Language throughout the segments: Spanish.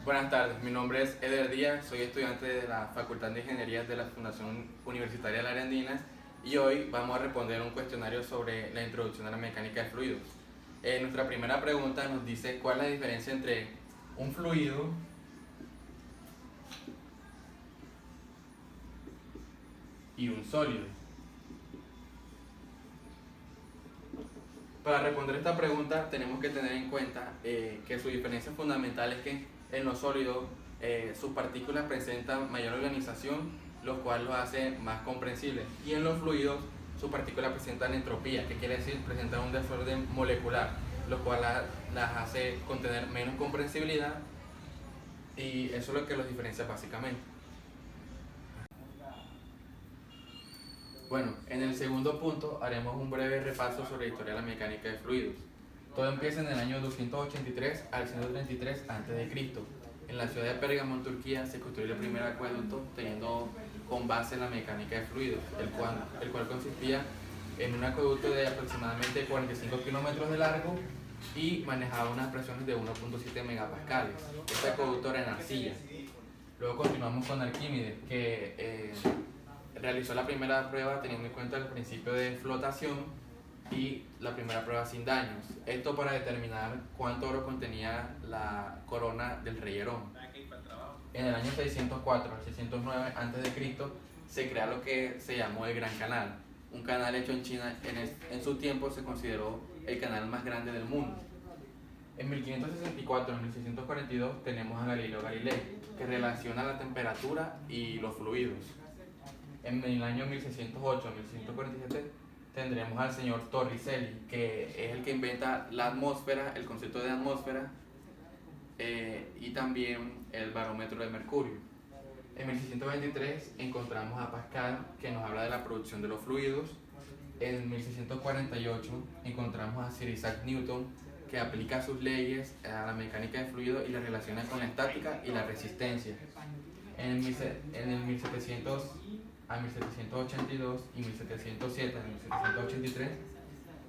Buenas tardes, mi nombre es Eder Díaz, soy estudiante de la Facultad de Ingeniería de la Fundación Universitaria de la Arandina y hoy vamos a responder un cuestionario sobre la introducción a la mecánica de fluidos. Nuestra primera pregunta nos dice cuál es la diferencia entre un fluido y un sólido. Para responder esta pregunta tenemos que tener en cuenta que su diferencia fundamental es que en los sólidos sus partículas presentan mayor organización, lo cual los hace más comprensibles, y en los fluidos sus partículas presentan entropía, que quiere decir presentan un desorden molecular, lo cual las hace contener menos comprensibilidad, y eso es lo que los diferencia básicamente. Bueno, en el segundo punto haremos un breve repaso sobre la historia de la mecánica de fluidos. Todo empieza en el año 283 al 133 a.C. En la ciudad de Pérgamo, en Turquía, se construyó el primer acueducto teniendo con base la mecánica de fluidos, el cual consistía en un acueducto de aproximadamente 45 kilómetros de largo y manejaba unas presiones de 1.7 megapascales. Este acueducto era en arcilla. Luego continuamos con Arquímedes, que realizó la primera prueba teniendo en cuenta el principio de flotación y la primera prueba sin daños. Esto para determinar cuánto oro contenía la corona del rey Herón. En el año 604 al 609 a.C. se crea lo que se llamó el Gran Canal, un canal hecho en China. En su tiempo se consideró el canal más grande del mundo. En 1564 y 1642 tenemos a Galileo Galilei, que relaciona la temperatura y los fluidos. En el año 1608 a 1647 tendremos al señor Torricelli, que es el que inventa la atmósfera, el concepto de atmósfera, y también el barómetro de mercurio. En 1623 encontramos a Pascal, que nos habla de la producción de los fluidos. En 1648 encontramos a Sir Isaac Newton, que aplica sus leyes a la mecánica de fluidos y las relaciona con la estática y la resistencia. En el 1700 a 1782 y 1707 a 1783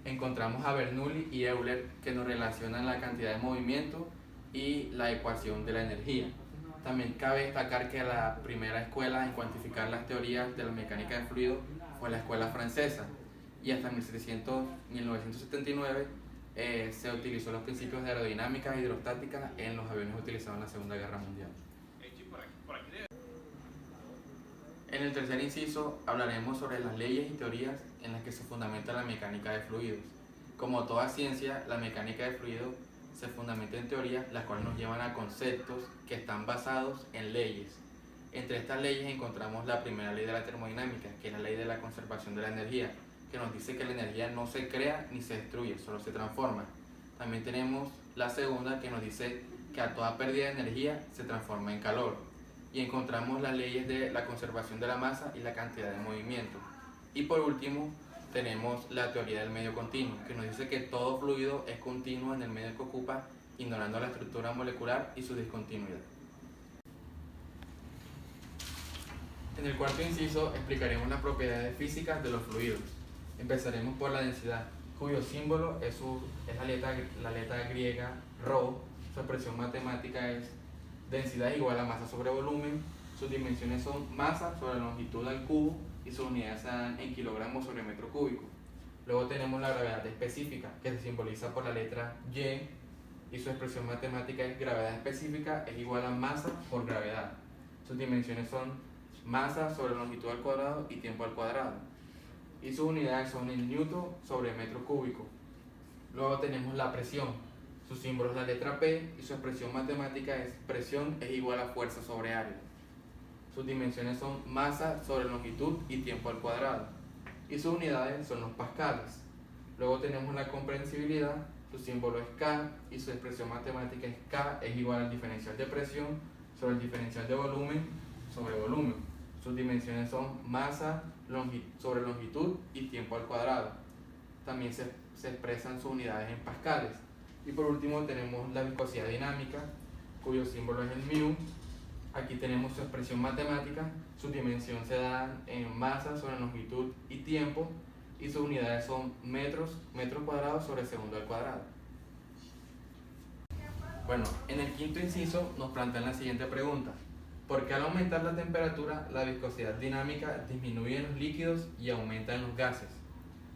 encontramos a Bernoulli y Euler, que nos relacionan la cantidad de movimiento y la ecuación de la energía. También cabe destacar que la primera escuela en cuantificar las teorías de la mecánica de fluidos fue la escuela francesa, y hasta 1979 se utilizó los principios de aerodinámica e hidrostática en los aviones utilizados en la Segunda Guerra Mundial. En el tercer inciso hablaremos sobre las leyes y teorías en las que se fundamenta la mecánica de fluidos. Como toda ciencia, la mecánica de fluidos se fundamenta en teorías las cuales nos llevan a conceptos que están basados en leyes. Entre estas leyes encontramos la primera ley de la termodinámica, que es la ley de la conservación de la energía, que nos dice que la energía no se crea ni se destruye, solo se transforma. También tenemos la segunda, que nos dice que a toda pérdida de energía se transforma en calor. Y encontramos las leyes de la conservación de la masa y la cantidad de movimiento. Y por último tenemos la teoría del medio continuo, que nos dice que todo fluido es continuo en el medio que ocupa, ignorando la estructura molecular y su discontinuidad. En el cuarto inciso explicaremos las propiedades físicas de los fluidos. Empezaremos por la densidad, cuyo símbolo es la letra griega ρ. Su expresión matemática es densidad igual a masa sobre volumen. Sus dimensiones son masa sobre longitud al cubo y sus unidades se dan en kilogramos sobre metro cúbico. Luego tenemos la gravedad específica, que se simboliza por la letra Y, y su expresión matemática es gravedad específica es igual a masa por gravedad. Sus dimensiones son masa sobre longitud al cuadrado y tiempo al cuadrado. Y sus unidades son en newton sobre metro cúbico. Luego tenemos la presión. Su símbolo es la letra P y su expresión matemática es presión es igual a fuerza sobre área. Sus dimensiones son masa sobre longitud y tiempo al cuadrado. Y sus unidades son los pascales. Luego tenemos la comprensibilidad. Su símbolo es K y su expresión matemática es K es igual al diferencial de presión sobre el diferencial de volumen sobre volumen. Sus dimensiones son masa sobre longitud y tiempo al cuadrado. También se expresan sus unidades en pascales. Y por último tenemos la viscosidad dinámica, cuyo símbolo es el μ. Aquí tenemos su expresión matemática, su dimensión se da en masa sobre longitud y tiempo, y sus unidades son metros cuadrados sobre segundo al cuadrado. Bueno, en el quinto inciso nos plantean la siguiente pregunta. ¿Por qué al aumentar la temperatura la viscosidad dinámica disminuye en los líquidos y aumenta en los gases?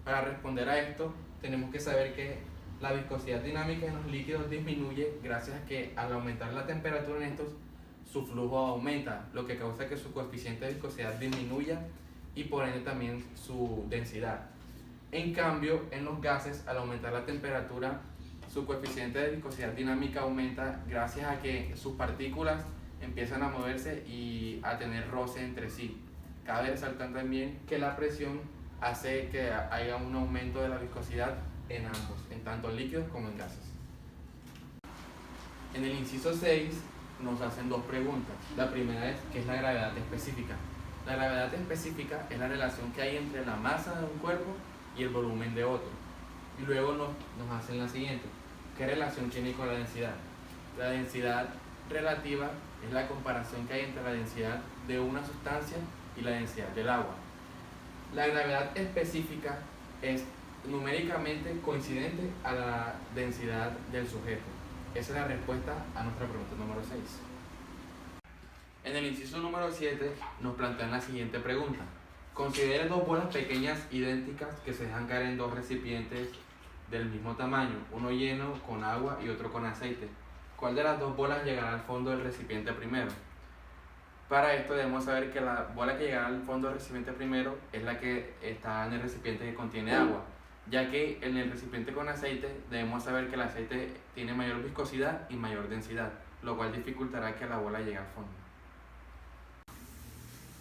Para responder a esto tenemos que saber que la viscosidad dinámica en los líquidos disminuye gracias a que al aumentar la temperatura en estos su flujo aumenta, lo que causa que su coeficiente de viscosidad disminuya y por ende también su densidad. En cambio, en los gases, al aumentar la temperatura, su coeficiente de viscosidad dinámica aumenta gracias a que sus partículas empiezan a moverse y a tener roce entre sí. Cabe resaltar también que la presión hace que haya un aumento de la viscosidad en ambos, en tanto en líquidos como en gases. En el inciso 6 nos hacen dos preguntas. La primera es, ¿qué es la gravedad específica? La gravedad específica es la relación que hay entre la masa de un cuerpo y el volumen de otro. Y luego nos hacen la siguiente, ¿qué relación tiene con la densidad? La densidad relativa es la comparación que hay entre la densidad de una sustancia y la densidad del agua. La gravedad específica es numéricamente coincidente a la densidad del sujeto. Esa es la respuesta a nuestra pregunta número 6. En el inciso número 7 nos plantean la siguiente pregunta. Considere dos bolas pequeñas idénticas que se dejan caer en dos recipientes del mismo tamaño, uno lleno con agua y otro con aceite. ¿Cuál de las dos bolas llegará al fondo del recipiente primero? Para esto debemos saber que la bola que llegará al fondo del recipiente primero es la que está en el recipiente que contiene agua, ya que en el recipiente con aceite debemos saber que el aceite tiene mayor viscosidad y mayor densidad, lo cual dificultará que la bola llegue al fondo.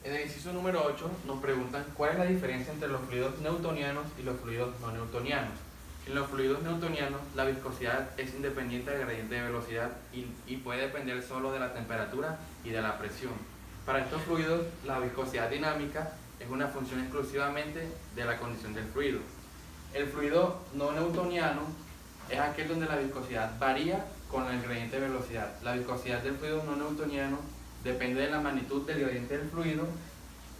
En el inciso número 8 nos preguntan cuál es la diferencia entre los fluidos newtonianos y los fluidos no newtonianos. En los fluidos newtonianos la viscosidad es independiente del gradiente de velocidad y puede depender solo de la temperatura y de la presión. Para estos fluidos la viscosidad dinámica es una función exclusivamente de la condición del fluido. El fluido no newtoniano es aquel donde la viscosidad varía con el gradiente de velocidad. La viscosidad del fluido no newtoniano depende de la magnitud del gradiente del fluido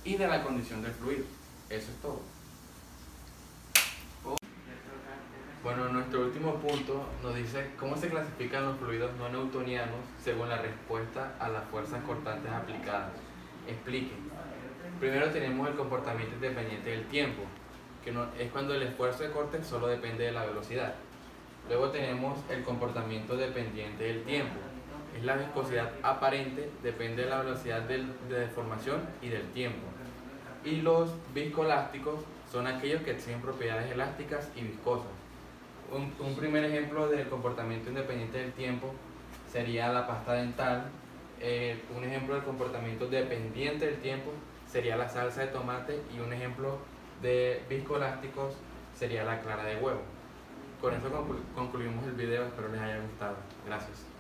y de la condición del fluido. Eso es todo. Bueno, nuestro último punto nos dice cómo se clasifican los fluidos no newtonianos según la respuesta a las fuerzas cortantes aplicadas. Explique. Primero tenemos el comportamiento independiente del tiempo, que es cuando el esfuerzo de corte solo depende de la velocidad. Luego tenemos el comportamiento dependiente del tiempo. Es la viscosidad aparente, depende de la velocidad de deformación y del tiempo. Y los viscoelásticos son aquellos que tienen propiedades elásticas y viscosas. Un primer ejemplo del comportamiento independiente del tiempo sería la pasta dental. Un ejemplo del comportamiento dependiente del tiempo sería la salsa de tomate y un ejemplo de viscoelásticos sería la clara de huevo. Con eso concluimos el video, espero les haya gustado. Gracias.